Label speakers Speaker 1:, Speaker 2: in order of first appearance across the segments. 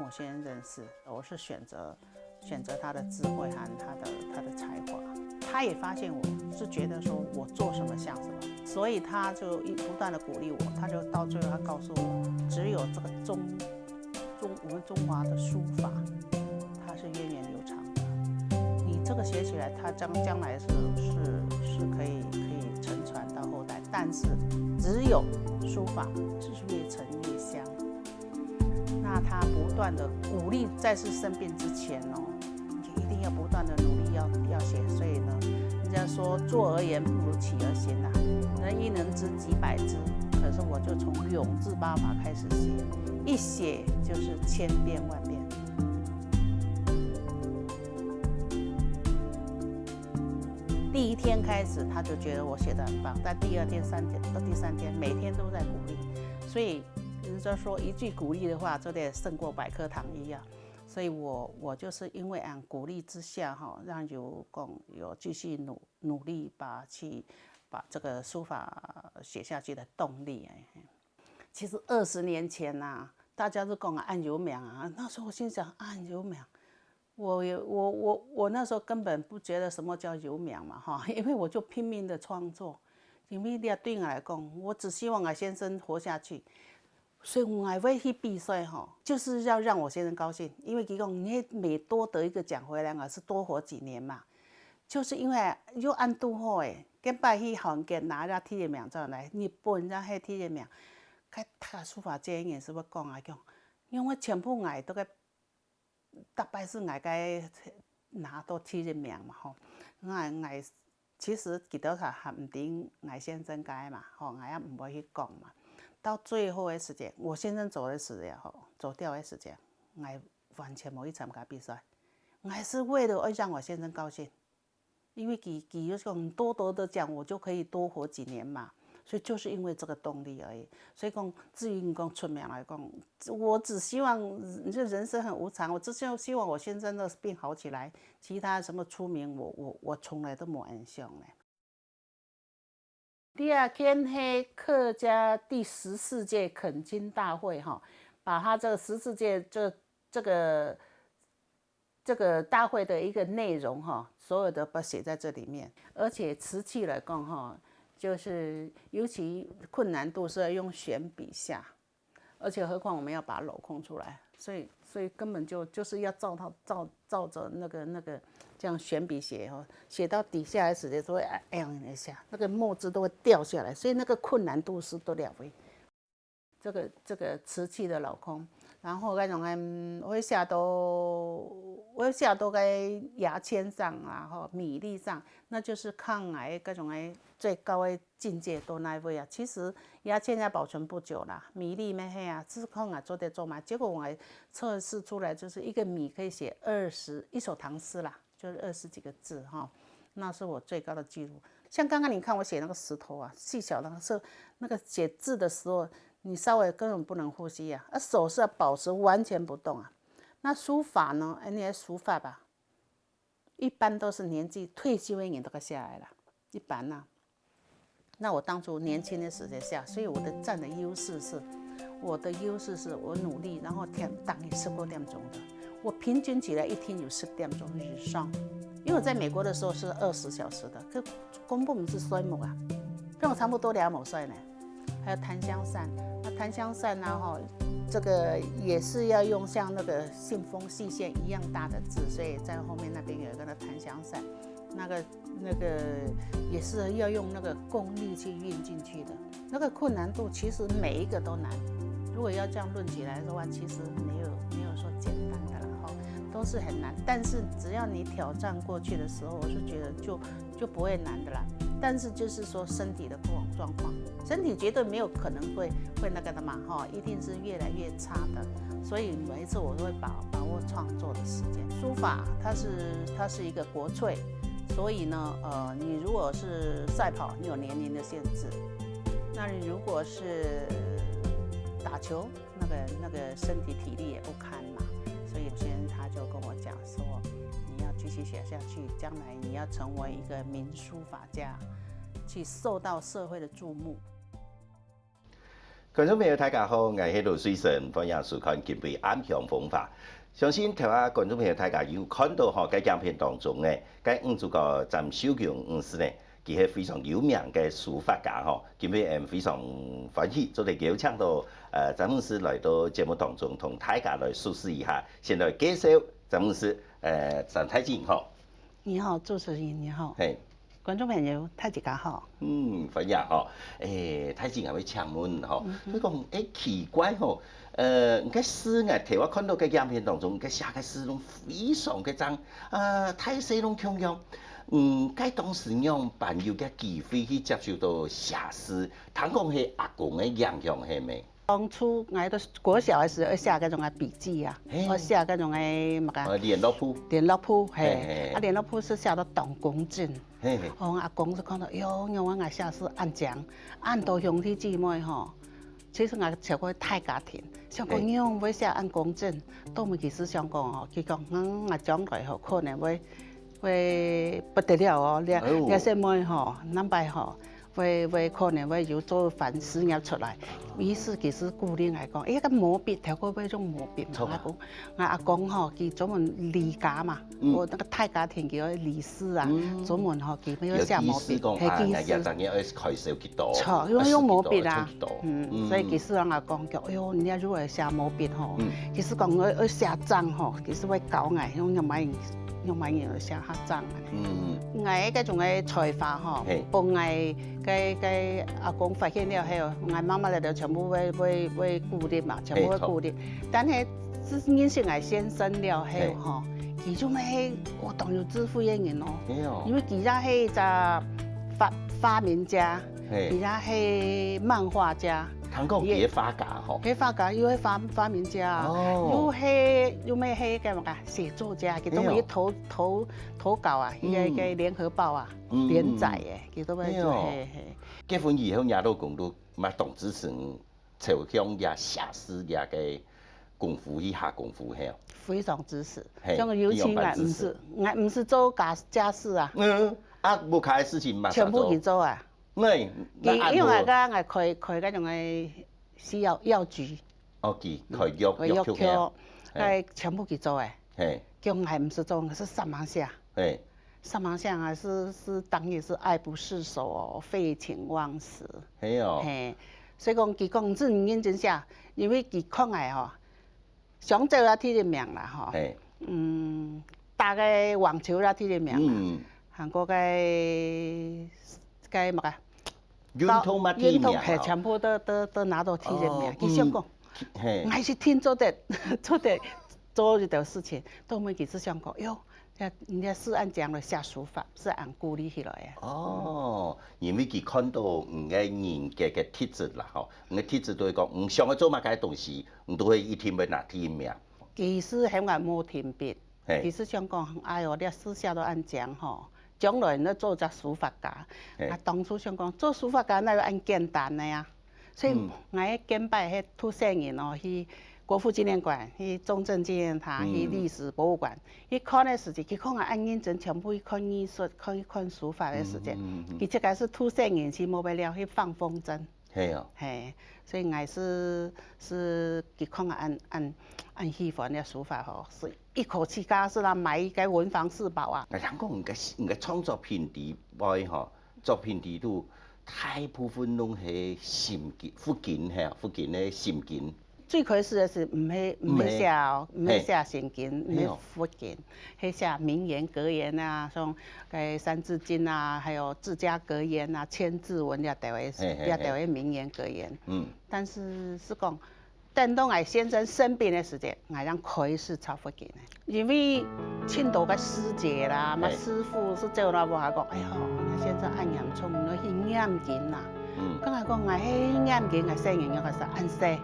Speaker 1: 我先生认识，我是选择他的智慧和他的才华。他也发现我是觉得说我做什么像什么，所以他就不断的鼓励我。他就到最后他告诉我，只有这个我们中华的书法，它是源远流长的。你这个写起来，它将来是可以承传到后代，但是只有书法是越沉越香。那他不断的鼓励，在是生病之前你一定要不断的努力要写。所以呢，人家说坐而言不如起而行啊，人一能知几百知。可是我就从永字八法开始写，一写就是千遍万遍。第一天开始，他就觉得我写得很棒，但第二天、第三天，每天都在鼓励。所以人家说一句鼓励的话，就得胜过百颗糖一样。所以我就是因为鼓励之下让有继续努力把这个书法写下去的动力。其实20年前大家都讲按油名那时候我心想按油名，我那时候根本不觉得什么叫油名嘛因为我就拼命的创作，因为对我来讲，我只希望我先生活下去。所以我要去比赛就是要让我先生高兴，因为他说你每多得一个奖回来是多活几年嘛。就是因为又按拄好诶，今摆去韩国拿了体的名再来，日本然后迄体的名，该读书法这应该是要讲因为我全部我都该大摆是我该拿到体的名嘛我其实其他还唔顶我先生该嘛我也唔会去讲嘛。到最后的时间，我先生走的时间走掉的时间，我完全没去参加比赛，我还是为了要让我先生高兴，因为他讲多得的奖，我就可以多活几年嘛，所以就是因为这个动力而已。所以讲至于你讲出名来讲，我只希望这人生很无常，我只希望我先生的病好起来，其他什么出名我从来都没印象嘞。第二天是客家第14届垦金大会把他这个14届这个大会的一个内容所有的把写在这里面。而且瓷器来讲就是尤其困难度是要用选笔下，而且何况我们要把它镂空出来，所以根本就是要照着那个这样选笔写写到底下的时候都会一下，那个墨汁都会掉下来，所以那个困难度是多了不。这个瓷器的镂空，然后那种我下到个牙签上米粒上，那就是抗癌各种最高的境界都那位其实牙签也保存不久啦，米粒咩是抗癌做嘛。结果我测试出来就是一个米可以写一首唐诗啦，就是20几个字那是我最高的记录。像刚刚你看我写那个石头细小那个写字的时候，你稍微根本不能呼吸手是要保持完全不动那书法呢？你的书法吧，一般都是年纪退休一年都该下来了，一般那我当初年轻的时间下，所以我的占的优势是，我努力，然后当19点钟的，我平均起来一天有10点钟以上。因为我在美国的时候是20小时的，可公部门是衰木跟我差不多2亩衰呢。还有檀香扇，那檀香扇这个也是要用像那个信封细线一样大的字，所以在后面那边有一个檀香扇，那个也是要用那个功力去运进去的，那个困难度其实每一个都难。如果要这样论起来的话，其实没有说简单的了都是很难。但是只要你挑战过去的时候，我是觉得就不会难的啦。但是就是说身体的状况，身体绝对没有可能会那个的嘛一定是越来越差的。所以每一次我都会把握创作的时间。书法它是一个国粹，所以呢你如果是赛跑，你有年龄的限制；那你如果是打球，那个身体体力也不堪嘛。所以有些人他就跟我讲说，你要继续写下去，将来你要成为一个名书法家，去受到社会的注目。
Speaker 2: 观众朋友大家好，我是罗水神，欢迎收看《金杯暗香风法》。相信台湾观众朋友大家有看到在影片当中呢，该主角詹秀强是呢，佢係非常有名嘅書法家今日非常歡喜，做嚟邀請到詹姆斯來到節目當中，同大家來述說一下。先來介紹詹姆斯詹太靜
Speaker 1: 你好，主持人你好。
Speaker 2: 係。
Speaker 1: 观众朋友，大家好。
Speaker 2: 歡迎太靜係咪請問所以講奇怪個詩睇我看到嘅影片當中，寫嘅詩攏非常嘅真，太細攏強樣。該當時讓朋友嘅機會去接受到寫詩，聽講係阿公嘅影響係咪？
Speaker 1: 當初我都國小嘅時候，寫嗰種嘅筆記啊，我寫嗰種嘅乜嘅？
Speaker 2: 聯絡簿。
Speaker 1: 聯絡簿係，聯絡簿是寫到黨公證。我阿公就看到，喲，我愛寫詩按獎，按到兄弟姊妹其實我超過大家庭，想講喲，要寫按公證，都冇其實想講佢講我將來可能會不得了你些妹南擺會可能會有做番事業出來，於是其實鼓勵我講，個毛筆頭個嗰種毛筆嘛，我阿公佢專門離家嘛，我那個大家庭叫離師啊，專門佢要寫毛筆，係技師。錯，因為用毛筆啊，所以其實我阿公講，喲，你如果寫毛筆其實講我寫章其實會搞我，用買嘢嚟寫黑章我嗰種嘅才華幫我嘅阿公發現了後，我媽媽嚟到全部會顧慮嘛，全部會顧慮。但係認識我先生了後佢就咩我當有自負嘅人因為佢家係個發明家，佢家係漫畫家。
Speaker 2: 聽講佢係畫家
Speaker 1: 佢畫家又係發明家，又咩係嘅嘛？寫作家，佢都咪投稿啊，嘅聯合報啊，連載嘅，佢都咪做
Speaker 2: 結婚以後，也都講到咪當支持朝向也寫詩也嘅功夫去下功夫係
Speaker 1: 非常支持，像尤其我唔是做家事啊，
Speaker 2: 冇開事情嘛，
Speaker 1: 全部佢做啊。因為我開嗰種嘅私藥局，
Speaker 2: 開藥局，
Speaker 1: 係全部佢做嘅。叫我唔是做，是上網寫。上網寫啊，是當然是愛不釋手廢寢忘食。所以講佢講真認真寫，因為佢看我想做啦睇啲名啦打個網球啦睇啲名啦，韓國嘅乜啊？
Speaker 2: 運動
Speaker 1: 係全部都拿到體人名，佢想講，我是聽做一條事情，都冇其實想講，喲，人家是按這樣來寫書法，是按鼓勵起來
Speaker 2: 嘅。因為佢看到人嘅體質啦，人嘅體質都會講，唔想去做乜嘅東西，唔都會一天要拿體名。
Speaker 1: 其實係我冇停筆，其實想講，哎呦，你書寫都按這樣將來你做隻書法家，當初想講做書法家那要按簡單的呀，所以我喺建擺喺土聖人去國父紀念館、去中正紀念堂、去歷史博物館，去看的時間，佢看我按認真，全部去看藝術、看書法的時間，佢這個是土聖人去冇不了去放風箏。所以我是佢看我按喜歡的書法是一口氣加是啦買一個文房四寶啊。
Speaker 2: 我聽講唔嘅創作品啲外作品啲都大部分都係福建嘅新建。
Speaker 1: 最開始嘅是唔係寫新建，唔係福建，係寫名言格言啊，像三字經啊，還有自家格言啊、千字文呢啲位名言格言。但是講，等到我先生生病嘅時間，我讓開始抄福建嘅，因為青島嘅師姐啦、乜師傅是做啦，我講，哎呀，我先生按嚴重，我去驗緊啦。咁我講，我喺驗緊，我先生我係按西。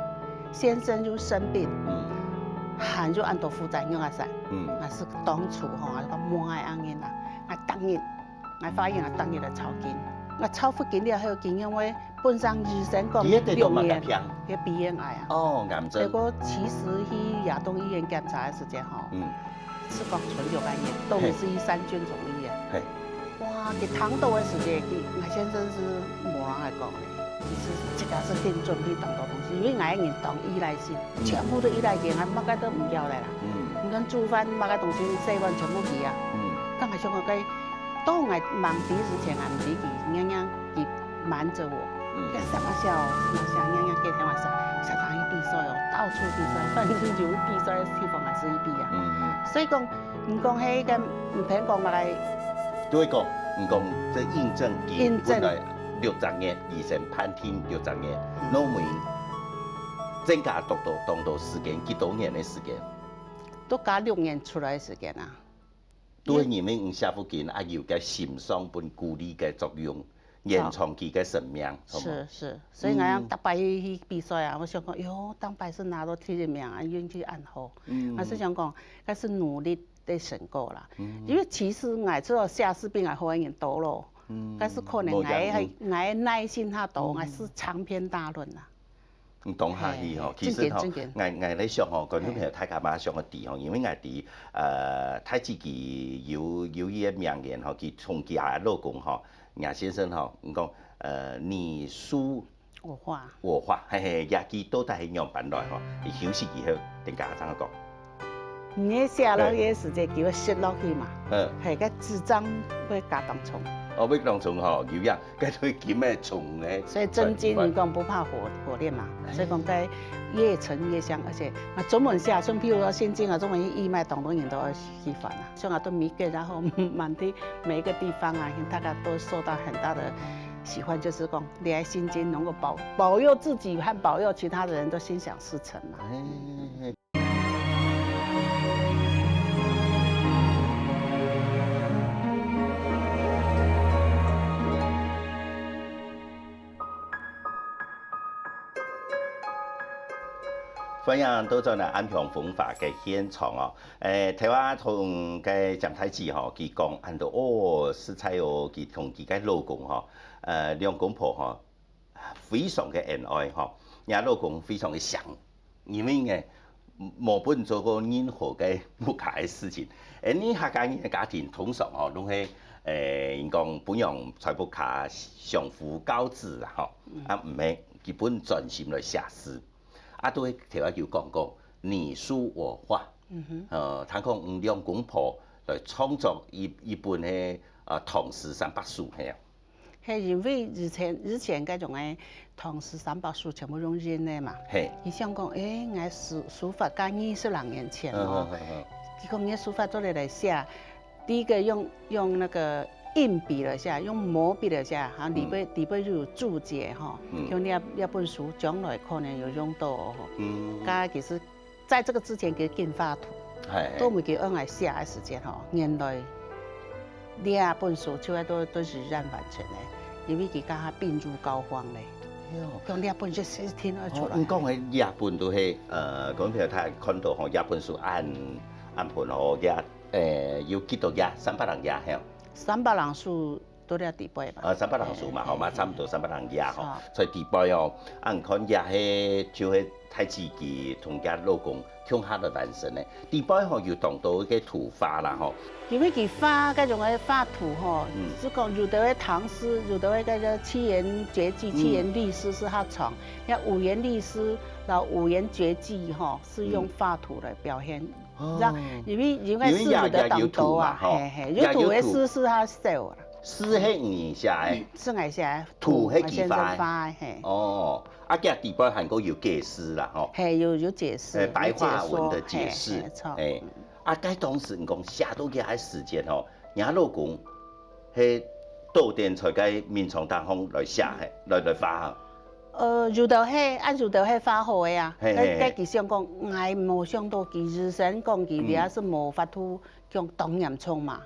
Speaker 1: 先生就生病，喊就按到負責用我是當初我講冇愛按人啦，我當日我發現我當日嚟抄經，我抄福建了後，因為本身醫生講6年，佢鼻咽癌啊，
Speaker 2: 癌症。
Speaker 1: 結果其實去亞東醫院檢查嘅時間是講純有癌炎，都是13菌種醫院。哇，佮糖豆的时节，我先生是无人来讲的，其实这个是更准备当多东西，因为我运动依赖性，全部都依赖佢，我乜嘢都唔要嚟啦。你讲煮饭乜嘢东西洗碗全部佢啊。刚才想讲佢，当我忙第一时间我唔理佢，娘娘佢瞒着我，什么笑，娘娘给天晚上小唐一比赛哦，到处比赛，反正有比赛的地方还是一比啊。所以讲，唔讲迄个唔听讲嘛来。
Speaker 2: 对讲，唔讲这印证佢本来60年以前判天60年，农民增加多时间，几多年的时间？
Speaker 1: 都加6年出来的时间啊。
Speaker 2: 对你们下附近也有个心伤本鼓励的作用，延长佢嘅生命。
Speaker 1: 是，所以我要打败去比赛啊！我想讲，哟，当败是拿到第一名啊，运气很好。我是想讲，那是努力的成果啦。因为其实我知道下次比我好人多咯，但是可能我耐心较多，我是长篇大论啦。
Speaker 2: 当下去吼，其实吼，我咧想吼，观众朋友大家马上个地吼，因为我伫太子期有伊个名言吼，佢从家老公吼，杨先生吼，讲你输我画，嘿，也佢倒带去样板来吼，伊休息以后，等家长讲。
Speaker 1: 你写落去时间叫我写落去嘛，系个纸张要加当虫。
Speaker 2: 要当虫吼，有影，该对金的虫咧。
Speaker 1: 所以真金你讲不怕火炼嘛，所以讲该越陈越香，而且啊中文下，像譬如说现今啊，中文义卖当东人都要稀饭啊，像啊都米给，然后满地每一个地方啊，大家都受到很大的喜欢，就是讲你爱心经能够保佑自己和保佑其他的人都心想事成嘛。
Speaker 2: 欢迎到咗嚟安平风法嘅现场哦。台湾同嘅蒋太子吼，佢讲按到食材哦，佢同佢嘅老公吼，两公婆吼，非常嘅恩爱吼，人老公非常嘅想，因为呢冇本做过任何嘅不卡嘅事情。你客家人嘅家庭通常吼，拢係因讲本样财不卡相夫教子啦吼，啊唔係基本专心来写诗。都会头下就讲过，你书我画，他讲两公婆来创作一本的唐诗300书系啊。
Speaker 1: 系因为以前嗰种嘅唐诗300书全部用印的嘛，伊想讲，我书法加20年前哦，佢讲我书法做嚟写，第一个用那个硬笔了下，用毛笔了下，哈，里边就有注解哈，用那本书将来可能有用到哦。加其实在这个之前给印画图，都没给来写的时间哈，原来那本书就都是染完成的，因为佢加病入膏肓嘞。讲那本就写听得出来。
Speaker 2: 讲嘅那本都係講譬如睇看到吼，那本書按盤吼，有幾多頁？300人頁係。
Speaker 1: 300人數都了地杯嘛。
Speaker 2: 300人數嘛，吼嘛，差唔多300人頁吼。所以地杯哦，按看也係就係太子佢同家老公共下來完成嘅。地杯吼有當到嘅圖畫啦吼。
Speaker 1: 因為佢畫嗰種嘅畫圖吼，是講有的嘅唐詩，有的嘅嗰個七言絕句、七言律詩是較長，那五言律詩、然後五言絕句吼是用畫圖來表現。因為詩有得當到啊，有圖嘅詩是較少啦。
Speaker 2: 詩係你寫嘅，
Speaker 1: 是我寫嘅，
Speaker 2: 圖係佢
Speaker 1: 畫
Speaker 2: 嘅。哦，啊，嘅地方韓國有解釋啦，吼。
Speaker 1: 係有解釋，
Speaker 2: 白話文的解釋。啊，該當時你講寫到嘅係時間吼，人老公係到電才該民眾當中來寫嘅，來畫。
Speaker 1: 有的係，有的係畫好嘅啊。佢佢想講，我冇想到佢日神講佢也是冇法度用董岩葱嘛。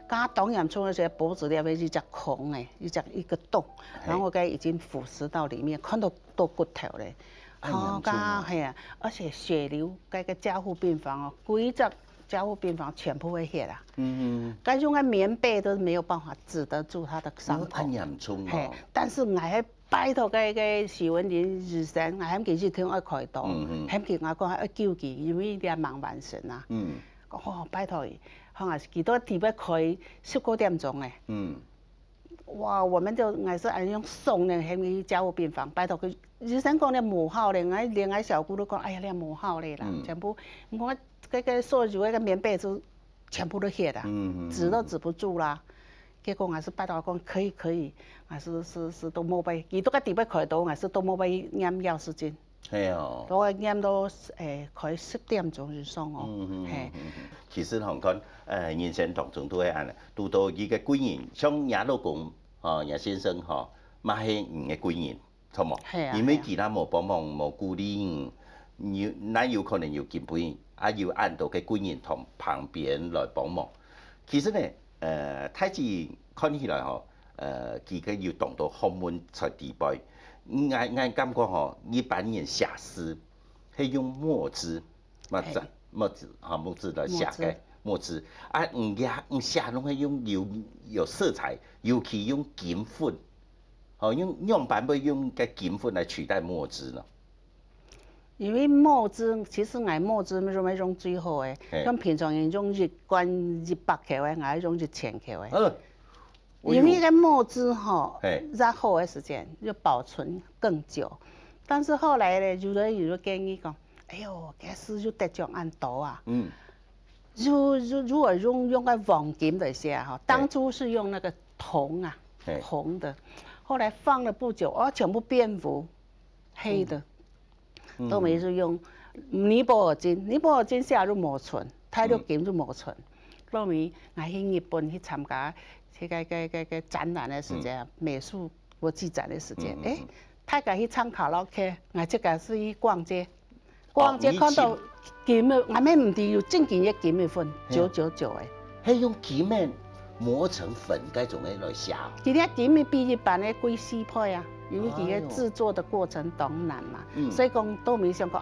Speaker 1: 加董岩葱嗰時脖子那邊一隻孔誒，一個洞，然後佢已經腐蝕到裡面，看到骨頭咧。加係啊，而且血流嗰個加護病房哦，規則加護病房全部會血啦。該用嘅棉被都沒有辦法止得住他的傷口。
Speaker 2: 很嚴重哦。
Speaker 1: 但是我係拜託個徐文林醫生，我喺佢日聽愛開刀，喺佢我講要救佢，因為佢盲完成啊。拜託佢，吼也是记到伫要开19点钟诶。哇，我们就也是按用送呢，去加护病房，拜托佢，医生讲你无效咧，连小姑都讲，哎呀，你无效咧啦，全部，你讲个所有个棉被都全部都血啦，止都止不住啦。结果也是拜托讲可以，也是都冇俾，伊都个伫要开刀，也是都冇俾验药师针。
Speaker 2: 嘿哦，
Speaker 1: 我验到开10点钟以上哦。嘿。
Speaker 2: 其实香港人生当中都会安，拄到伊个贵人，像爷老公爷先生嘛系唔嘅贵人，错冇？因为其他无帮忙无鼓励，哪有可能有根本要按到个贵人同旁边来帮忙。其实呢，太子看起来佢个要动到学问才地步。我感觉一般人写诗系用墨汁，墨汁来写嘅墨汁，写拢系用有色彩，尤其用金粉，用样板要用个金粉来取代墨汁呢。
Speaker 1: 因为墨汁其实墨汁用最好诶，像平常人用1罐100克诶，我用1000克诶。因为个墨汁热好的时间就保存更久，但是后来呢，有人就建议讲，哎呦，这诗就得奖很多啊。如果用个黄金来写当初是用那个铜啊，红的，后来放了不久，全部变糊，黑的，都没是用尼泊尔金写就无存，太多金就无存，后面我去日本去参加。个展览的时间，美术国际展的时间，大家去唱卡拉 OK， 我这个是去逛街看到金的，我们唔知有正经的金的粉999诶，
Speaker 2: 系用金的磨成粉嗰种诶来写。
Speaker 1: 其实金的比一般的贵4倍啊，因为佢个制作的过程当难嘛，所以讲都没想过，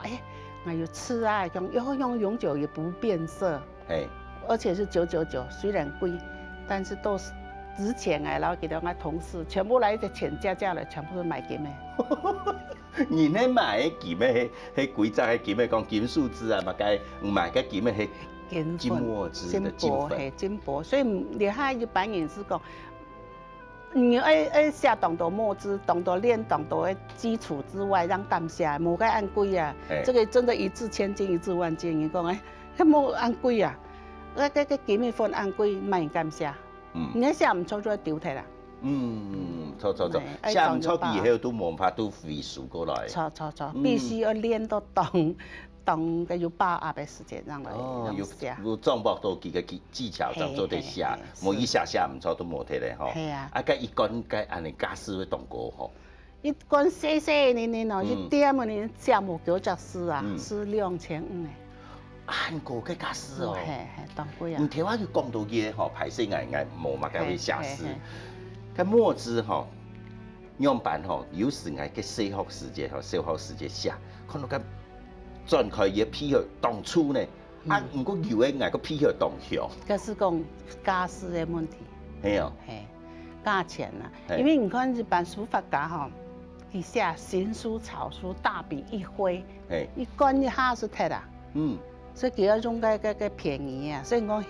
Speaker 1: 我有吃啊，用永久也不变色，而且是999，虽然贵，但是都是。值钱然后给到我同事全部来钱价了，全部都买金的。
Speaker 2: 你那买的金的，迄贵杂的金的，讲金树脂啊，嘛该买个金的迄金墨汁的金粉，
Speaker 1: 金箔。所以厉害一般人是讲，你要下懂得墨汁，懂得练，懂得基础之外，让当下无该按贵啊。这个真的一掷千金，一掷万金。你讲迄无按贵啊，个金的粉按贵，卖敢下。你写唔错就要丢退啦。
Speaker 2: 错，写唔错以后都冇法都飞速过来。
Speaker 1: 错，必须要练到当个有把握的时间让来写。
Speaker 2: 有掌握到几个技巧，才做得写。冇一写唔错都冇退咧吼。
Speaker 1: 系啊。
Speaker 2: 甲一罐甲安尼假诗会动过吼。
Speaker 1: 一罐细年一点你写无九只诗啊，是2500诶。
Speaker 2: 韩国嘅假诗哦，
Speaker 1: 当贵啊！
Speaker 2: 唔听我就讲到嘢排泄眼无嘛嘅写诗，个墨汁样板有时个消耗时间写，看到个转开也批去当初呢，唔过有嘅个批去当向。
Speaker 1: 这是讲家私的问题。
Speaker 2: 系哦。
Speaker 1: 价钱啊，因为你看日本书法家佢写行书、草书，大笔一挥，一竿一下是脱啦。所以佢嗰種嘅便宜啊，所以講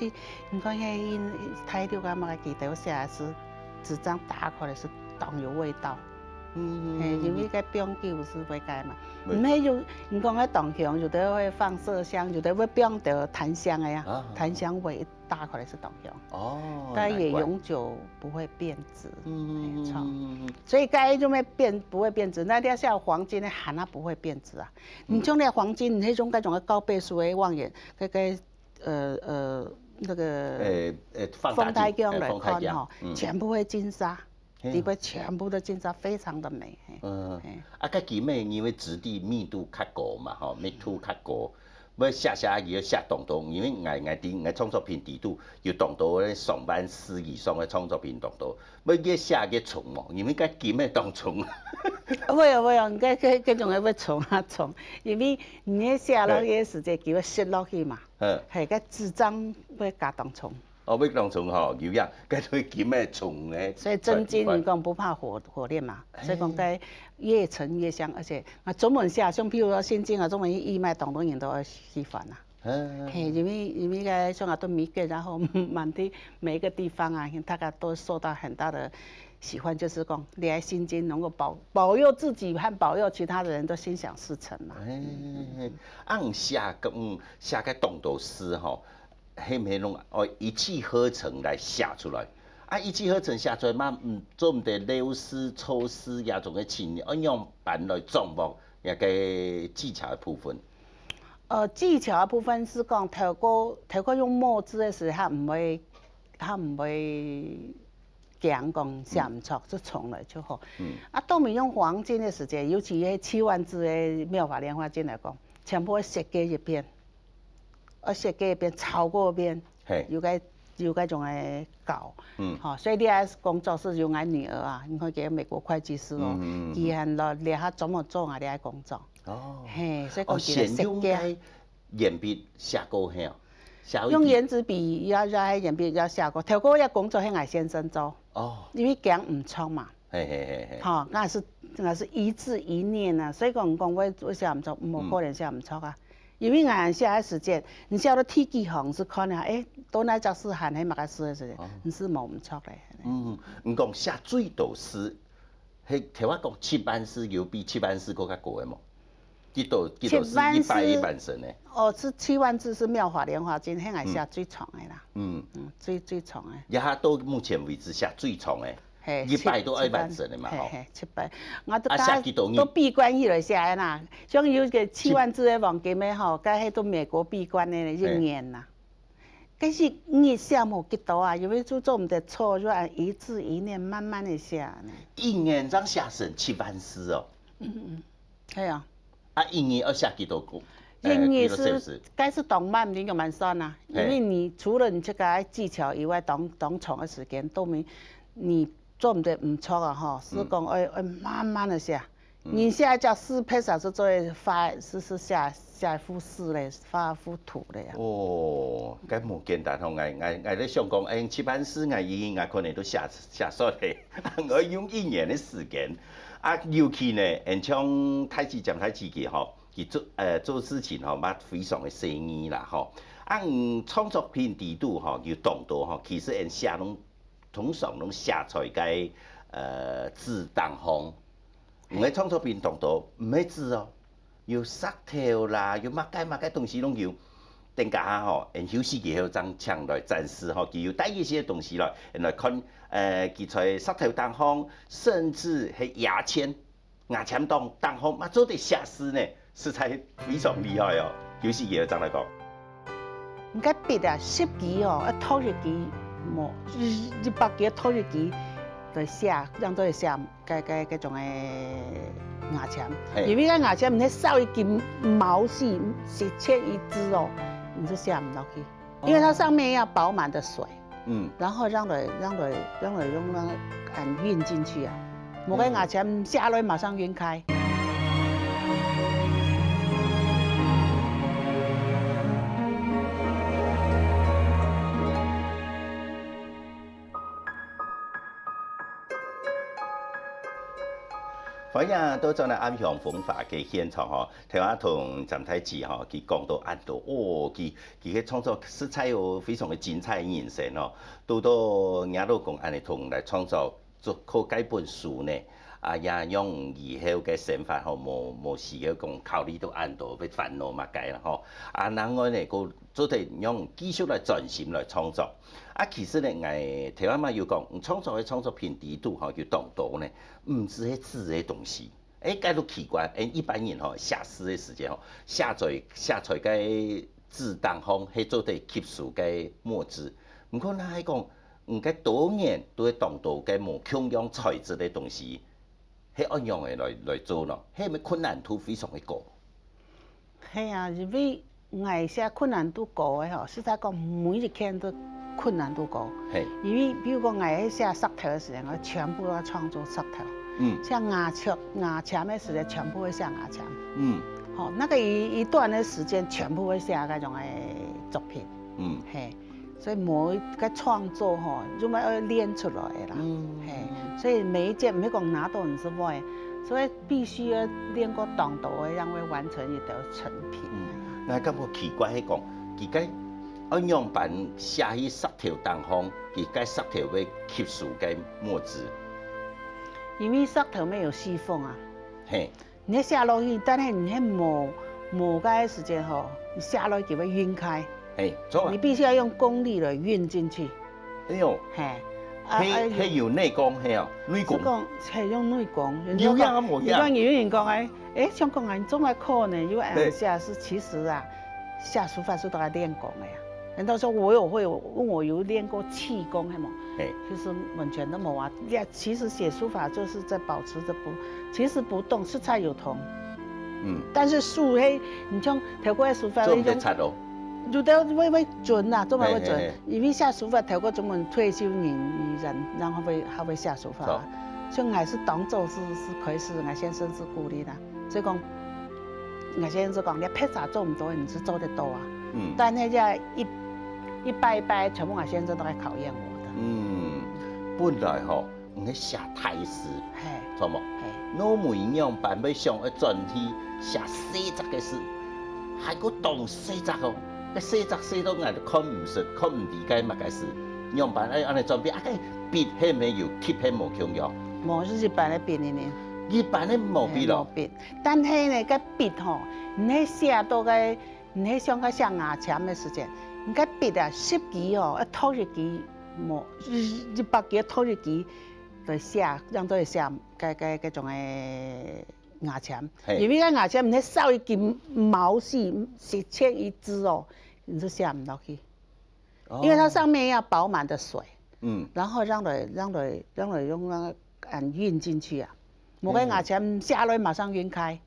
Speaker 1: 你看迄睇到咁嘅記得寫的是紙張打開來是當有味道，因為個標記是會改嘛，唔係就你講喺當香有的會放麝香，有的會變到檀香嘅呀，檀香味打開來是當香，但也永久不會變質，所以該就咩不會變質，那啲像黃金的含它不會變質啊。你像那黃金，你迄種高倍數的望遠，那個豐台江來看全部會金沙，裡邊全部的金沙非常的美。
Speaker 2: 個金咩？因為質地密度較高嘛，密度較高。要寫要寫動動，因為我創作品底度要動到咧上萬詩以上嘅創作品動到，要越寫越重喎，因為個金嘅當重。
Speaker 1: 會啊，嗰種要重，因為你寫落嘅時間叫佢攝落去嘛，係個紙張要加當重。
Speaker 2: 要當重有影，嗰啲金嘅重咧。
Speaker 1: 所以真金你講不怕火煉嘛，所以講該越陳越香，而且中文寫，像譬如說現今中文義賣當然人都喜歡啦。嘿，因为个像啊，都米给，然后满地每一个地方啊，大家都受到很大的喜欢，就是讲你爱心经能够保佑自己和保佑其他的人都心想事成嘛。
Speaker 2: 按写个动作诗吼，迄咩拢哦一气呵成来写出来。啊，一气呵成写出来嘛，做唔得流失、抽丝，也种个情按样办来琢磨，也个技巧的部分。
Speaker 1: 技巧的部分是讲头个用墨汁的时候，他唔会讲写唔错，就从来就好。啊，当面用黄金的时间，尤其迄7万字的妙法莲花经来讲，全部设计一遍，设计一遍，超过一遍，有该种的搞。好，所以你爱工作是用俺女儿啊，你看给美国会计师哦，伊还了练下怎么做啊，你爱工作。嘿，所以讲
Speaker 2: 先用个鉛筆寫過嘿哦，
Speaker 1: 用圆珠笔要鉛筆要寫過，頭個要工作係艾先生做，因為講唔錯嘛，好，那是一字一念啊，所以講我寫唔錯，冇可能寫唔錯啊，因為俺寫的時間，你寫到天幾行是可能到那隻是喊喺乜嘅詩嘅時間，你是冇唔錯咧。
Speaker 2: 唔講寫最多詩，係聽我講7萬詩有比7萬詩更加高嘅冇？幾多是100萬神呢？
Speaker 1: 是7萬字是妙法蓮華經，迄個寫最長的啦。最長的。
Speaker 2: 也到目前為止寫最長的，100都1萬神的嘛吼。
Speaker 1: 700，我都閉關以來寫的啦。像有個7萬字的黃金的吼，甲迄都美國閉關的一年啦。但是你寫冇幾多啊，因為就做唔得錯，就按一字一念慢慢的寫呢。
Speaker 2: 一年才寫成7萬詩哦。
Speaker 1: 係啊。
Speaker 2: 一年要寫幾多個？
Speaker 1: 一年是該是動漫你就蠻算啦，因為你除了你這個技巧以外，當長的時間都沒你做唔得唔錯啊吼，是講要慢慢的寫。你現在叫詩配上是做是寫一幅詩咧，畫一幅圖咧。
Speaker 2: 哦，咁冇簡單吼，我咧想講，7萬詩我可能都寫出嚟，我用1年的時間。尤其呢，像太極嘅吼，佢做事情吼，嘛非常的細膩啦吼。創作品地度吼，要動作吼，其實寫通常攏寫出來字當風。唔係創作品動作唔係字哦，要色條啦，要乜嘅東西攏要。等下吼，休息嘅後將唱來展示吼，佢要帶一些東西來看，佢在石頭當風，甚至係牙籤當風，嘛做得寫詩呢，實在非常厲害哦。休息嘅後將來講。
Speaker 1: 唔該筆啊，10支哦，一拖一支，冇100幾拖一支來寫，讓做寫嗰種嘅牙籤，因為個牙籤唔係少一根毛細，是切一支哦。你就下唔落去，因为它上面要饱满的水，然后让它用运进去啊，冇个牙签下来马上晕开。
Speaker 2: 反正都做了安祥风法嘅现场吼，台湾同站太子吼，佢讲到安到哦，佢嘅创作色彩哦，非常的精彩人生哦，到伢都讲安尼同来创作做靠改本书呢，也用以后嘅想法吼，无时嘅讲考虑到安到要烦恼嘛改啦吼，另外呢个做得用继续来专心来创作。其實呢，台灣嘛要講，創作嘅創作品地度吼，要動作呢，唔止係字嘅東西，介都奇怪，一般人吼寫詩嘅時間吼，寫出嘅字當風，係做得吸收嘅墨汁，唔過那係講，介多年都係動作嘅無強樣材質嘅東西，係按樣嘅來做咯，係咪困難度非常嘅高？
Speaker 1: 係啊，因為我寫困難度高嘅吼，實在講每一天都困難度高，因為比如講我喺寫石頭嘅時間，我全部都要創作石頭。像牙籤的時間，全部會寫牙籤。好，那個一段的時間，全部會寫嗰種嘅作品。所以每個創作吼，就咪要練出來啦。所以每一件唔係講拿到唔是會，所以必須要練過動作，讓會完成一道成品。
Speaker 2: 我感覺奇怪係講。伊个样板写去石头当中，伊个石头要吸收个墨汁。
Speaker 1: 因为石头没有细缝啊，
Speaker 2: 嘿，
Speaker 1: 你下落去，但是你那抹个时间吼，你下落去会晕开，
Speaker 2: 嘿，错啊
Speaker 1: 你。必须要用功力来运进去，
Speaker 2: 哎呦，
Speaker 1: 嘿。
Speaker 2: 迄有内功，嘿哦，内功。
Speaker 1: 是用内功。
Speaker 2: 有样啊，无样。
Speaker 1: 你讲有人讲香港人总爱考呢，因为按下是其实啊，下书法是都要练功的呀。人家说我问我有练过气功，系冇？其实完全都冇啊。其实写书法就是在保持着其实不动，色彩有同。但是书你像透过书法，
Speaker 2: 做唔得擦咯。
Speaker 1: 有得会准呐，做乜会准？因为下书法透过中文退休人，然后会下书法。所以我是当做是可以是我先生是鼓励的。所以讲，我先生是讲，你拍啥做唔到，你是做得到啊。但那家一拜，全部我先生都来考验我
Speaker 2: 的。本来吼，我写太诗，错冇？我每样办要上一转去写40个诗，还佫动40哦。40写到我都看唔顺，看唔理解乜嘅事。样板安尼转笔，笔迄没有贴迄无强要。
Speaker 1: 无是日本的笔呢？
Speaker 2: 日本的毛笔咯。
Speaker 1: 笔，但係呢個筆吼，你寫到個，你像個寫牙籤的時間，你個筆啊10支哦，一拖一支，冇100支拖一支來寫，讓到寫個種嘅牙籤。因為個牙籤你少一根毛細，是欠一支哦。你就下唔到去，因为它上面要饱满的水，然后让用那个运进去啊，冇个牙签下来马上晕开，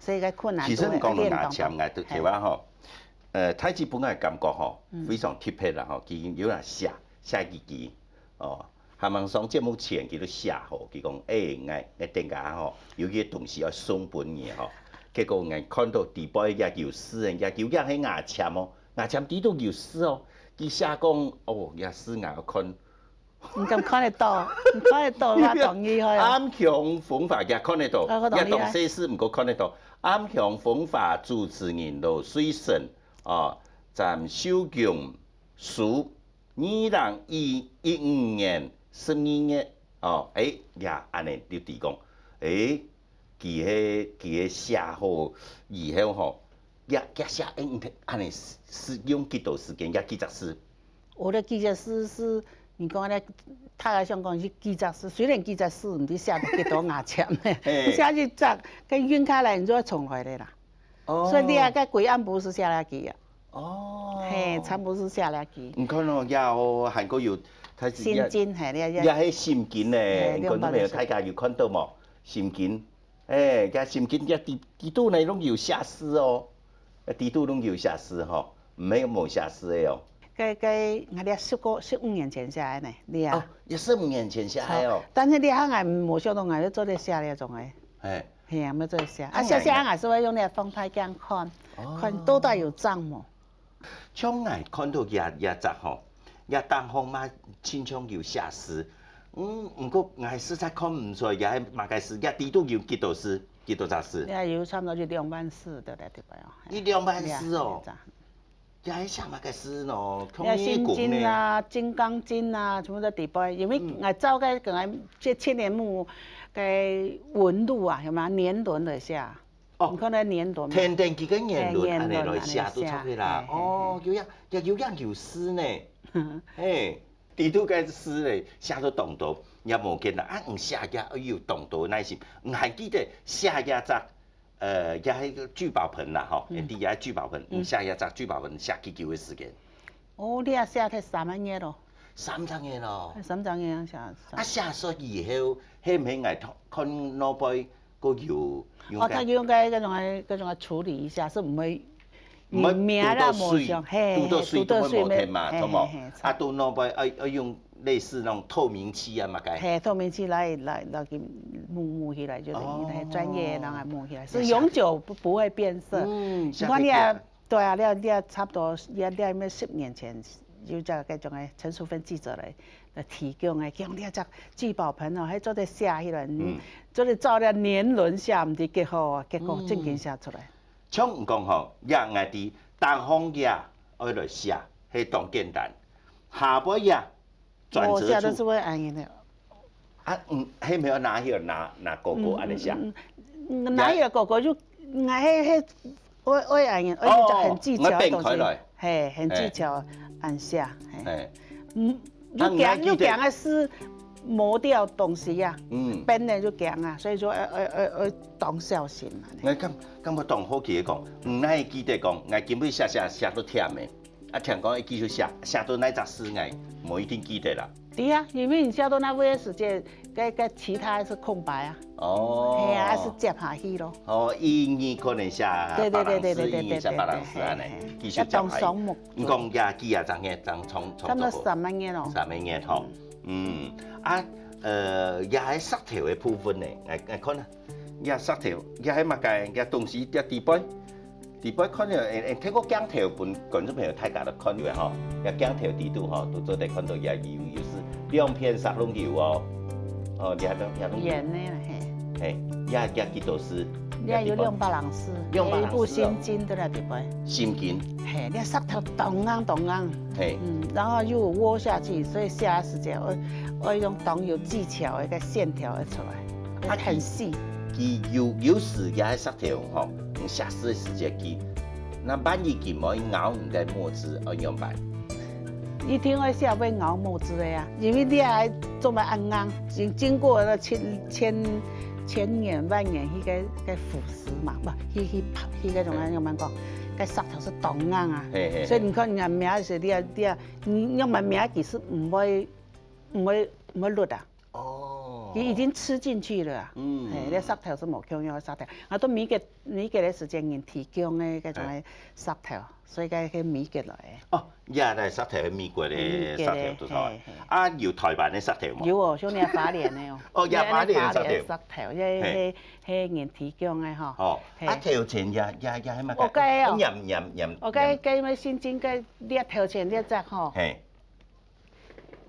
Speaker 1: 所以个困难。
Speaker 2: 其实你讲到牙签，我对台湾吼，太极本来感觉吼非常贴切啦吼，佢有人写字哦，下文上节目前佢都写吼，佢讲我等下吼，有啲东西要送本嘢吼。结果我看到地背也有诗人，也有喺牙签哦，牙签底都有诗哦。佢写讲哦，也诗我看。
Speaker 1: 你咁看得到？你看得到我同意佢。
Speaker 2: 暗香方法也看得到，也當寫詩唔過看得到。暗香方法主持人羅水神哦，站小強書2015年12月哦，也安尼就提講，佢嘅寫好以後吼，也寫安尼是用幾多時間？也幾隻詩？
Speaker 1: 我的幾隻詩是，你講咧，他想講是幾隻詩，雖然幾隻詩唔知寫到幾多牙籤咧，寫一隻，佢暈開來你就要重來的啦。所以你啊，個鬼案不是寫了幾啊？全部是寫了幾。
Speaker 2: 唔看咯，有韓國有，他是
Speaker 1: 心經係咧，
Speaker 2: 也係心經咧，你看到沒有？大家有看到冇？心經。也心經也地度呢攏有寫詩哦，地度攏有寫詩吼，沒有冇寫詩的哦。
Speaker 1: 我哋15年前寫的呢，你啊？
Speaker 2: 也15年前寫的哦。
Speaker 1: 但是你喺我冇想到我要做啲寫呢種嘅，係啊，要做寫。寫我是會用啲方太鏡看都帶有章冇。
Speaker 2: 像我看到也隻吼，也當風嘛，經常有寫詩。不過我實在看唔出來，也馬個詩，也地度有幾多詩，幾多隻詩？
Speaker 1: 也有差唔多就2萬4的咧，對吧？
Speaker 2: 你2萬4哦，也係寫馬個詩咯，
Speaker 1: 像心經啊、金剛經啊，全部都地背，因為我照個這千年木個紋路啊，係嘛年輪嚟寫。你看那年輪。
Speaker 2: 天地幾個年輪，安尼來寫都出去啦。有詩呢，地圖個詩咧寫到動圖，也無見啦。唔寫也要動圖耐心。唔係記得寫一隻，也係個聚寶盆啦，吼，啲也係聚寶盆。唔寫一隻聚寶盆，寫幾久嘅時間？
Speaker 1: 你也寫睇3萬頁咯。
Speaker 2: 3張頁咯。
Speaker 1: 3張頁寫。
Speaker 2: 寫咗以後，係唔係捱看攞杯個油？
Speaker 1: 他用嗰種處理一下，是唔會。唔名啦，冇上，
Speaker 2: 塗到水都冇聽嘛，同冇？塗攞杯要用類似那種透明漆啊嘛，該。
Speaker 1: 透明漆來給抹起來，就是專業讓它抹起來，是永久不會變色。你看你啊，對啊，你差不多，你咩10年前有隻嗰種嘅陳淑芬記者嚟提供嘅，叫你一隻聚寶盆哦，喺做啲寫起來，做啲照啲年輪寫唔知幾好啊，結果真嘅寫出來。
Speaker 2: 像唔講吼，也我哋东方页爱来写，迄当简单；下尾页转折处。
Speaker 1: 我写都是会按的。
Speaker 2: 啊，迄没有拿狗狗安尼写。
Speaker 1: 哪有狗狗就我按的，而且就很技巧的东西。嘿，很技巧按下。嘿。就强的是磨掉东西呀。变的就强啊，所以说要当小心嘛。
Speaker 2: 我敢要当好奇讲，那记得讲，我根本写都忝的，啊，听讲要继续写到那杂诗我无一定记得啦。
Speaker 1: 对啊，因为你写到那尾的时间，跟其他是空白啊。哦。嘿啊，是接下去咯。
Speaker 2: 哦，英语可能写白朗诗，英语写白朗诗安尼，继续接下去。你讲亚记啊，怎从
Speaker 1: 差不多3万年咯。
Speaker 2: 3万年吼，也喺石头的部分呢，我看啊，也石头，也喺嘛个，也东西也地板看到，睇个镜头本观众朋友大家都看到吼，也镜头地图吼，都做得看到也有是2片石拢有哦，也拢
Speaker 1: 演的
Speaker 2: 嘿，也几多诗，
Speaker 1: 也有2百朗诗，一部心经的啦，地板。
Speaker 2: 心经。
Speaker 1: 嘿，那石头动硬。嘿。然后又窝下去，所以下时间我用动有技巧一个线条会出来，它很细。
Speaker 2: 有时也喺石头吼，写诗的时间记，那万一记冇咬唔该墨汁，要用办？
Speaker 1: 一定会写要熬墨汁的呀，因为你还做么按硬，经过了千年万年迄个腐蚀嘛，不，迄个种样慢讲，个石头是动硬啊，所以你看人家名是你要买名其实唔会落啊。已经吃进去了啊！那石头是无强用的石头，啊，都米结的时间人提供的嗰种的石头，所以个米结来的。
Speaker 2: 哦，也係石頭，美國的石頭都錯。啊，有台灣的石頭冇？
Speaker 1: 有哦，像你花蓮的哦。
Speaker 2: 哦，也花蓮的石
Speaker 1: 頭，迄人提供的吼。
Speaker 2: 哦，啊，頭前也係乜？
Speaker 1: 我計哦。
Speaker 2: 念。
Speaker 1: 我計咩先進個，你頭前你隻吼。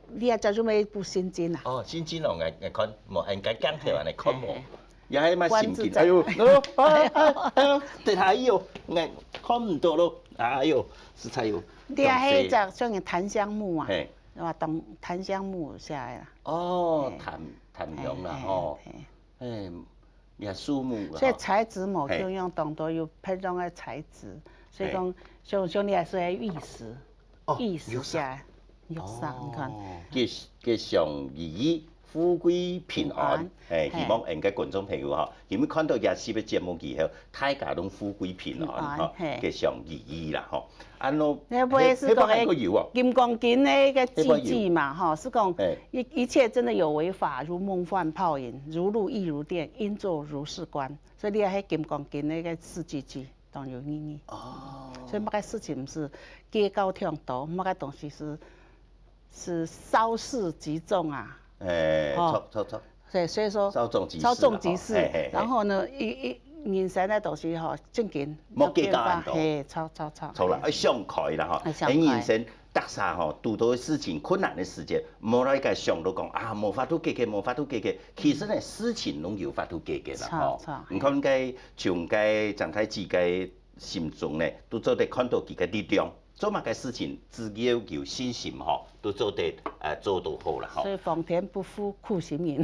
Speaker 1: 你也叫做咩部心經啊？
Speaker 2: 哦，心經哦，我看，冇應該講條安尼看冇，也係乜心經？哎呦，對下有，我看唔到咯，哎呦，是才有。
Speaker 1: 你啊，迄隻像嘅檀香木啊，話當檀香木下來啦。
Speaker 2: 哦，檀香啦，哦，也樹木。
Speaker 1: 所以材質冇就用當多有配種嘅材質，所以講像你係說玉石下來。玉山，你看，
Speaker 2: 吉祥如意，富貴平安。希望人家觀眾朋友吼，因為看到夜市嘅節目以後，大家都富貴平安吼，吉祥如意啦吼。安咯，
Speaker 1: 那不是講金剛經那個句句嘛吼，是講一切真的有為法，如夢幻泡影，如露亦如電，應作如是觀。所以你喺金剛經那個四句句都有意義。哦。所以乜個事情是計高聽多，乜個東西是稍事即中啊，
Speaker 2: 錯，
Speaker 1: 所以說稍縱即逝，然後呢，人生的東西吼，正經，
Speaker 2: 莫計較咁多，錯啦，要想開啦吼，喺人生得啥吼，遇到事情困難的時間，莫來個想到講啊，無法度解決，其實呢事情攏有法度解決啦吼，唔看個像個張太子個心中呢，都做得看到佢個力量。做乜嘅事情，只要有信心吼，都做得做到好啦吼。
Speaker 1: 所以奉田不負苦心人。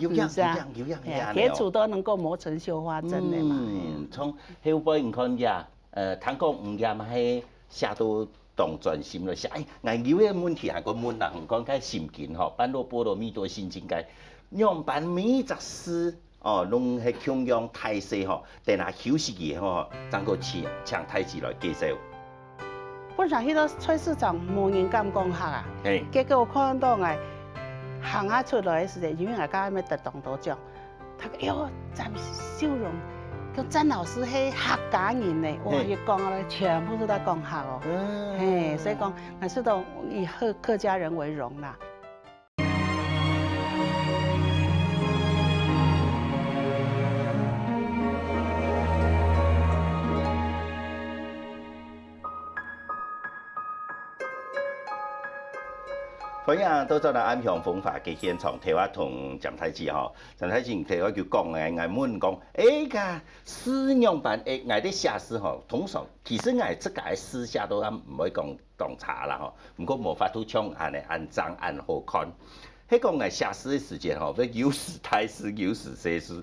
Speaker 2: 有樣。
Speaker 1: 鐵杵都能夠磨成繡花針的嘛。
Speaker 2: 從後背唔看呀，聽講唔也嘛係寫到當專心嚟寫，我有嘅問題係個問啦，唔講解心經吼，般若波羅蜜多心經解，讓辦每一隻詩哦，攏係供養大師吼，等下休息嘅吼，再個請太子來介紹。
Speaker 1: 本上迄個菜市場無人敢講客啊，結果我看到我行下出來的時陣，因為我家咩特動到獎，他講喲，咱笑容，叫詹老師係客家人嚟，哇！一講咧，全部都在講客哦，所以講，我是都以客家人為榮啦。
Speaker 2: 同样都做到安平方法嘅现场，替我同陈太子吼，陈太子替我就讲诶，我问讲，个诗样版诶，我啲写诗吼，通常其实我即个诗写到唔可以讲当差啦吼，不过无法度像安尼按章按好看。迄个我写诗的时间吼，要有时太诗，有时写诗，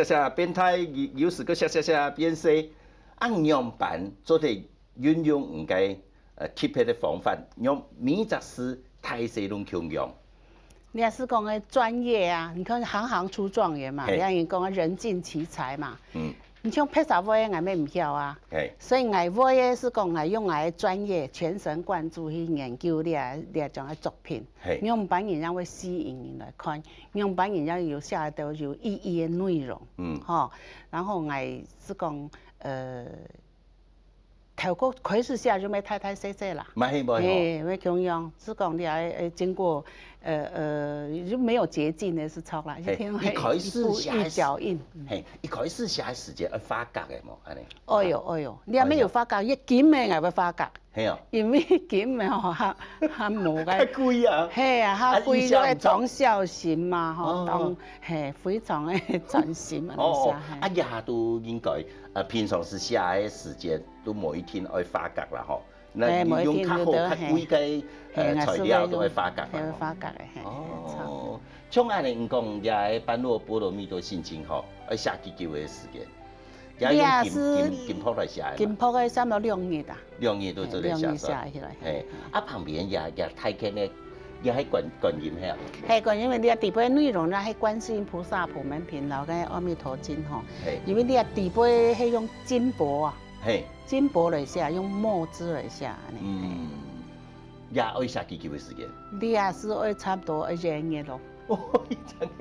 Speaker 2: 写变态，有时个写变诗，按样版做啲运用唔该贴切的方法，用每则诗。太细拢强用，
Speaker 1: 你也是讲个专业啊，你看行行出状元嘛，你人讲人尽其才嘛。你像拍啥尾，俺们唔晓啊。所以俺尾是讲俺用俺专业全神贯注去研究你种个作品，用版人让会吸引人来看，用版人要有下到有意义的内容。然后俺是讲头个开始写就咪太细细啦，要强用，是讲你要经过就没有捷径的是错啦，一
Speaker 2: 开始
Speaker 1: 写一脚印，
Speaker 2: 一开始写时间要发格的嘛，安尼。
Speaker 1: 哎呦，你还没有发格，一紧的也要发格。因为紧的吼，较无个。
Speaker 2: 太贵啊！
Speaker 1: 嘿啊，较贵就会装孝心嘛，吼，当非常的专心啊。
Speaker 2: 也都应该平常时写的时间都每一天爱发格啦吼。那用较好较贵嘅材料都会发格。
Speaker 1: 会发格的
Speaker 2: 像安尼，唔讲也般若波罗蜜多心经吼，要写几久的时间？也用金箔来写的。
Speaker 1: 金箔的差不多2日啊。
Speaker 2: 2日都做得写
Speaker 1: 起来。
Speaker 2: 旁边也太近咧，也喺观音遐。
Speaker 1: 观音，你底杯内容咧，喺观世音菩萨普门品，然后跟阿弥陀经吼。因为你底杯係用金箔啊。金箔来写，用墨汁来写。
Speaker 2: 也要写几久的时间？
Speaker 1: 你也是要差不多1日咯。
Speaker 2: 1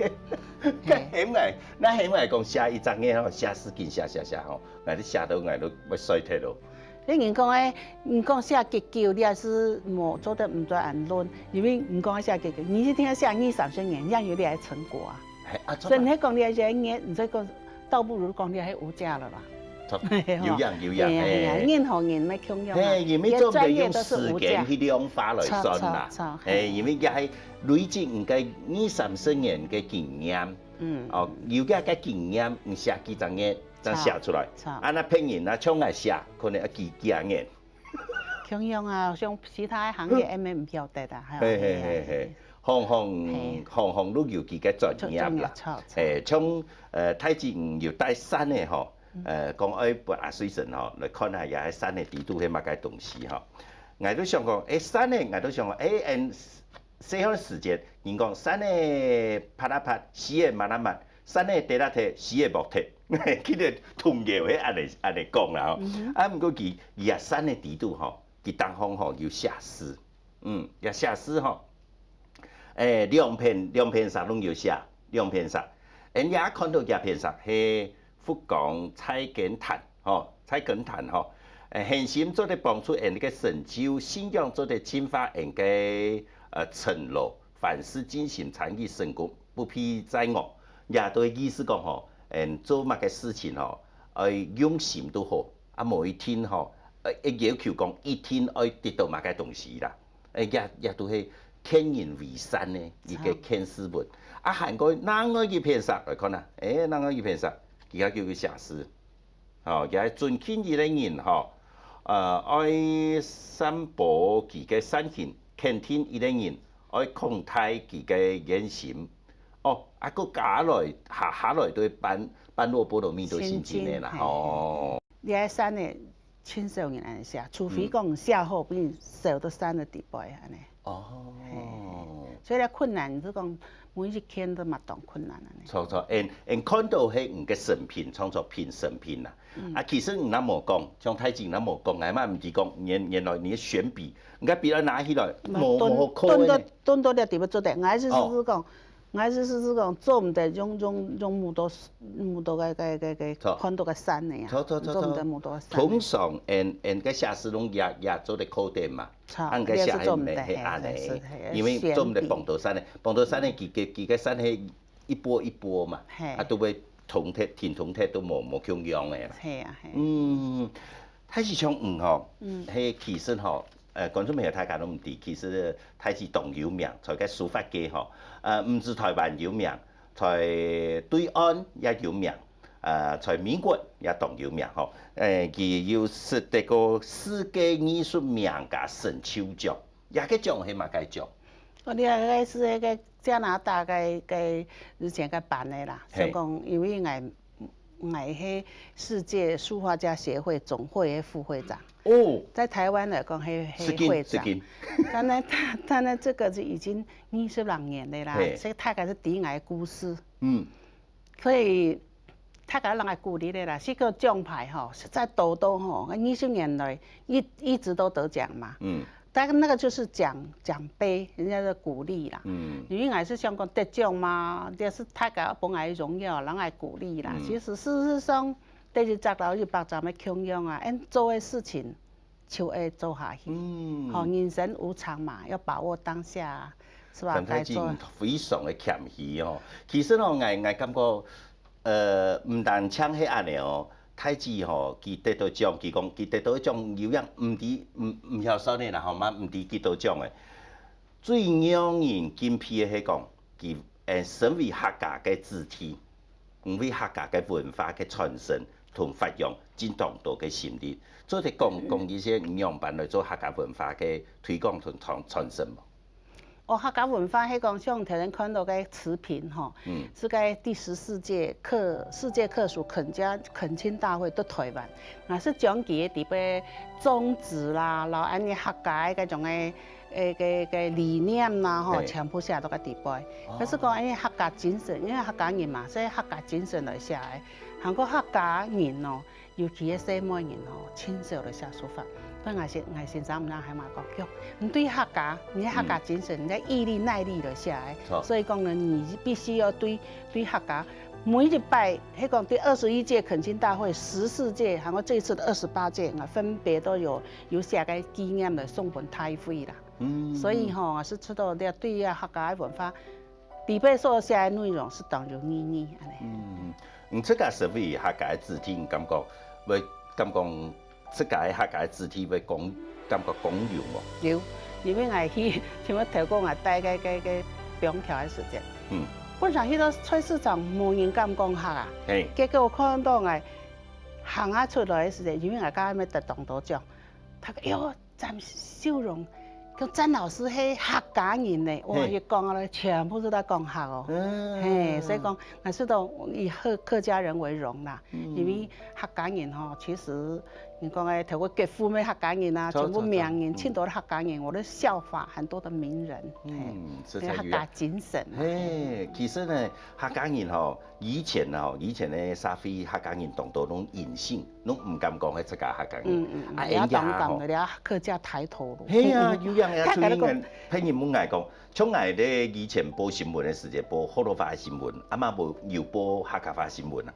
Speaker 2: 日，那起码讲写1张嘢吼，写诗经写吼，我哋写到我都要衰退咯。
Speaker 1: 你讲诶，你讲写结构，你也是冇做得唔多按论，因为你讲写结构，你一定要写2-3年，这样有啲成果啊。所以你讲你1日，你再讲，倒不如讲你系无价了啦。
Speaker 2: 有样，
Speaker 1: 任何人咪强用啊，
Speaker 2: 因为做唔用时间去量化来算啦。因为也系累积唔该2-3年嘅经验。有嘅经验，唔写几张嘢，再写出来。那骗人啊，抢来写，可能要几年。
Speaker 1: 强用啊，像其他行业，唔晓得啦。
Speaker 2: 行都有几个专业啦。像太子要带山嘅吼。讲爱拔阿水神吼，来看下也喺山嘅地度喺乜嘅东西吼。我都想讲，山嘅我都想讲，细汉时间，人讲山嘅拍啊拍，死嘅慢啊慢，山嘅地啦摕，死嘅木摕，佢哋同样喺安尼讲啦吼。唔过佢也山嘅地度吼，佢当方吼要写诗，要写诗吼。两篇啥拢要写，两篇啥，人家看到一篇啥係。福冈蔡根谭，蔡根谭恒心做得帮助人嘅成就，信仰做得进化人嘅承诺，凡事尽心参与成功，不必在我。也都意思讲做乜嘅事情用心都好，每一天要求讲一天要得到乜嘅东西啦，也都係见人为善呢，一个看诗文。韩国哪个一篇啥来看啊？哪个一篇啥？而家叫佢寫詩，又係尊敬伊啲人愛散播佢嘅善行，傾聽伊啲人，愛擴大佢嘅言行。個下來都般若波羅蜜多心經嘅啦。
Speaker 1: 你喺山嘅青少年嚟寫，除非講寫好，不然寫到山嘅地步安尼。所以咧困難是講。每一天都嘛當困難啊！
Speaker 2: 錯，看到係唔嘅成品，創作品成品啦。其實唔那麼講，像太極那麼講，係嘛唔係講原來你嘅選筆，而家筆拿起來冇可能。
Speaker 1: 蹲到啲地方做得，我是講，做唔得用木多嘅看到嘅山嚟啊！做唔得木多嘅山。
Speaker 2: 通常嘅寫詩攏也做得靠點嘛。按個寫係唔係安尼，因為做唔得磅多山咧，磅多山咧，佢個山係一波一波嘛，都會同鐵填同鐵都冇強樣嘅。係啊。太子像係其實观众朋友大家都唔知，其实太极动有名，在个书法界吼，唔止台湾有名，在对岸也有名，在美国也动有名吼。佢又是得个世界艺术名家神手奖，也个奖系嘛个奖。
Speaker 1: 我哋个是迄个加拿大个日前个办的啦，所以讲因为我迄世界书画家协会总会的副会长。
Speaker 2: 哦，
Speaker 1: 在台湾来讲，迄会长。当然这个是已经20年的啦，所以大概是第我的故事。所以大家人来鼓励的啦，这个奖牌吼，在多多吼，20年来一直都得奖嘛。但那个就是奖杯，人家的鼓励啦。因为我是想讲得奖嘛，就是大家本来荣耀，人来鼓励啦。其实事实上，第20到100站的庆养啊，因做的事情就会做下去。人生无常嘛，要把握当下，是吧？
Speaker 2: 该做。非常的谦虚哦。其实哦，我感觉，唔但抢迄安尼哦。太极吼，佢得到奖，佢讲佢得到一种有氧，唔晓说呢啦，吼嘛，唔知佢得奖的。最让人敬佩的系讲，佢身为客家嘅主体，为客家嘅文化嘅传承同发扬，真当多嘅心力。做啲讲一些营养班来做客家文化嘅推广同传承嘛。
Speaker 1: 客家文化迄讲，像头先看到个词评吼，是个第14届世界客属恳亲大会在台湾，也是将其伫个宗旨啦，然后安尼客家个种个理念啦吼，全部写到个地位。可是讲安尼客家精神，因为客家人嘛，所以客家精神来写的。韩国客家人哦，尤其个西门人哦，亲手来写书法。所以我先生唔让海马讲，你对客家，你客家精神，你毅力耐力了下来。所以讲呢，你必须要对客家每一拜，迄讲第21届恳亲大会、14届，还有这一次的28届啊，分别都有写个纪念的送本太妃啦。所以吼，我是知道对客家文化，比背所写的内容是当如意义安尼。
Speaker 2: 这个是为客家字体，感觉会感觉。这个客家字体要讲，感觉公用哦。
Speaker 1: 有，因为我去，像我头讲啊，带个中条的时间。本上迄个菜市场无人敢讲客啊。结果我看到我行啊出来的时间，因为我刚要得东道奖，他讲哟，詹秀荣，叫詹老师迄客家人呢，哇，一讲啊，全部都在讲客哦。所以讲，我知道以客家人为荣啦，因为客家人吼，其实。你讲诶，头个结婚咩客家人啊，全部名人，青岛的客家人，我都效法很多的名人。客家精神。
Speaker 2: 其实呢，客家人吼，以前的社会客家人当多拢隐性，拢唔敢讲喺这家客家人。
Speaker 1: 而家当的了，客家抬头咯。
Speaker 2: 有样嘅出现，譬如冇嗌讲，像嗌咧以前播新闻的时间，播普通话新闻，阿妈冇又播客家话新闻啊。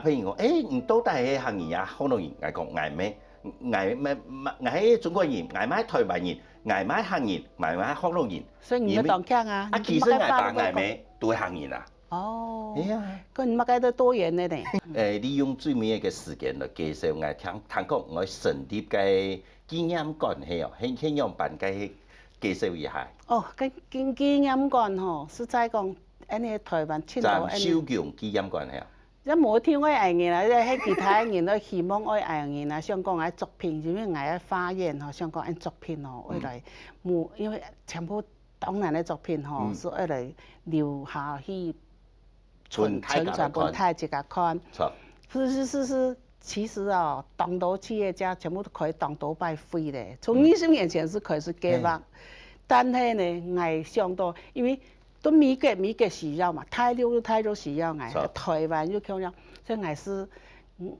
Speaker 2: 譬如講，你到底係客人啊，可能人講嗌咩？嗌中國人，嗌埋台灣人，嗌埋客人，嗌埋可能人。
Speaker 1: 所以你要當腔啊！
Speaker 2: 其實嗌咩都係客人啊。
Speaker 1: 咁你乜解都多元嘅呢？
Speaker 2: 利用最尾嘅時間嚟介紹我聽講我成立嘅紀念館係哦，很樣辦嘅介紹一下。
Speaker 1: 跟紀念館吼，是在講呢台灣青島。
Speaker 2: 詹秀強紀念館係啊。
Speaker 1: 一冇聽我藝人啊，迄其他人都希望我藝人啊，想講我作品，因為我嘅發現吼，想講我作品吼，為來因為全部當然嘅作品吼，是為來留下去存傳本太一個看。是，其實哦，當道企業家全部都可以當道拜飛的，從20年前是開始計劃，但係呢，我想到因為。都美國需要嘛，泰州需要哎，台灣又強要，所以我是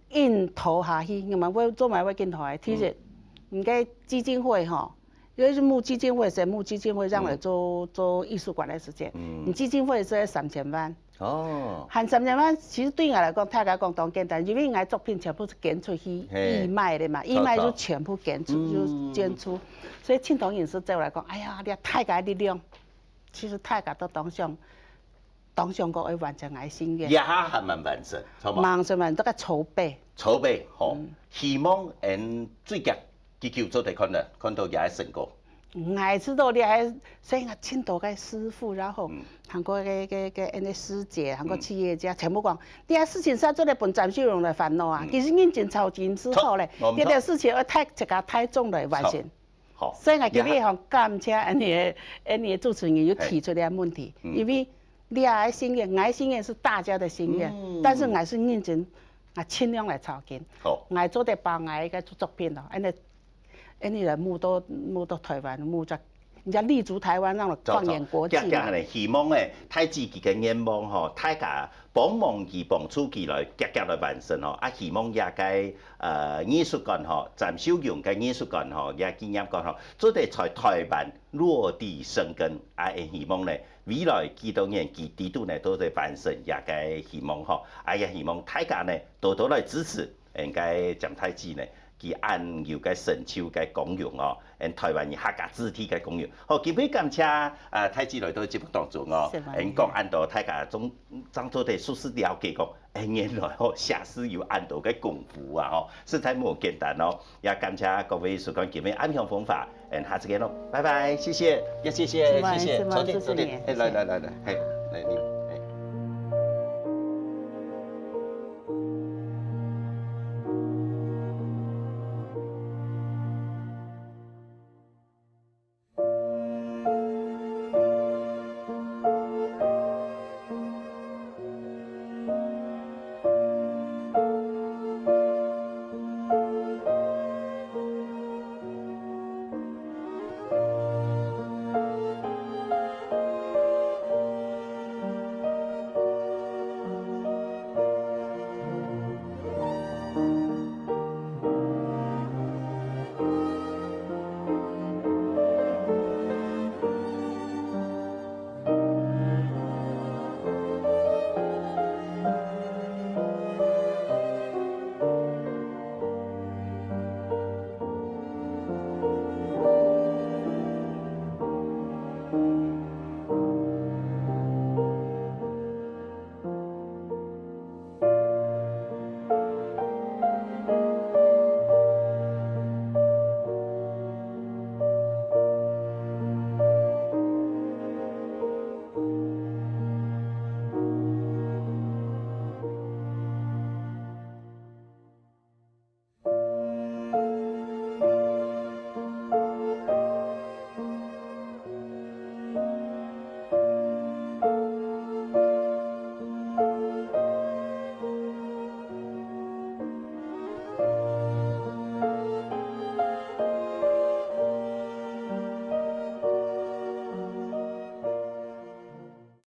Speaker 1: 印投下去，我做埋我鏡頭嘅，其實唔該基金會吼，因為是募基金會，是募基金會讓我做藝術館嘅時間，你基金會是3000萬，含3000萬，其實對我來講，大家講當簡單，因為我作品全部是捐出去義賣的嘛，義賣就全部捐出，所以青島人士對我來講，哎呀，你太大力量。其實大家都當上過會完成我心願。
Speaker 2: 也還蠻完成，
Speaker 1: 完成都個籌備。
Speaker 2: 籌備，吼，希望最近祈求做得看到也成功。
Speaker 1: 我知道你还所以我请到个师傅，然后韩国个师姐，韩国企业家全部讲，你啊事情是做来本展秀容来烦恼啊，其实认真操钱之后咧，这个事情要一个太重来完成。
Speaker 2: 好，
Speaker 1: 所以我今日很感谢你的主持人又提出了问题，因为你的心愿，我的心愿是大家的心愿，但是我是认真，我尽量来操钱，我做得帮我个作品咯，你来募到台湾，募着，人家立足台湾，让我放眼国际嘛。
Speaker 2: 希望诶，太子佢嘅愿望吼，大家帮忙佢帮助佢来来完成吼。啊，希望也个艺术馆吼，詹秀荣嘅艺术馆吼，也纪念馆吼，做得在台湾落地生根。啊，希望咧未来几多年佢地度咧都在完成，也个希望吼。啊，也希望大家咧多多来支持，应该詹太子咧。佢按有嘅成就嘅功用哦，台湾客家肢體嘅功用。好，今日感謝太子來到節目當中哦，講按到大家總做得熟悉了解講，原來哦下士有按到嘅功夫啊哦，實在冇簡單哦。也感謝各位收看今日安享風法，下次見咯，拜拜，謝謝，也謝謝，謝謝，早點，來，係，來你。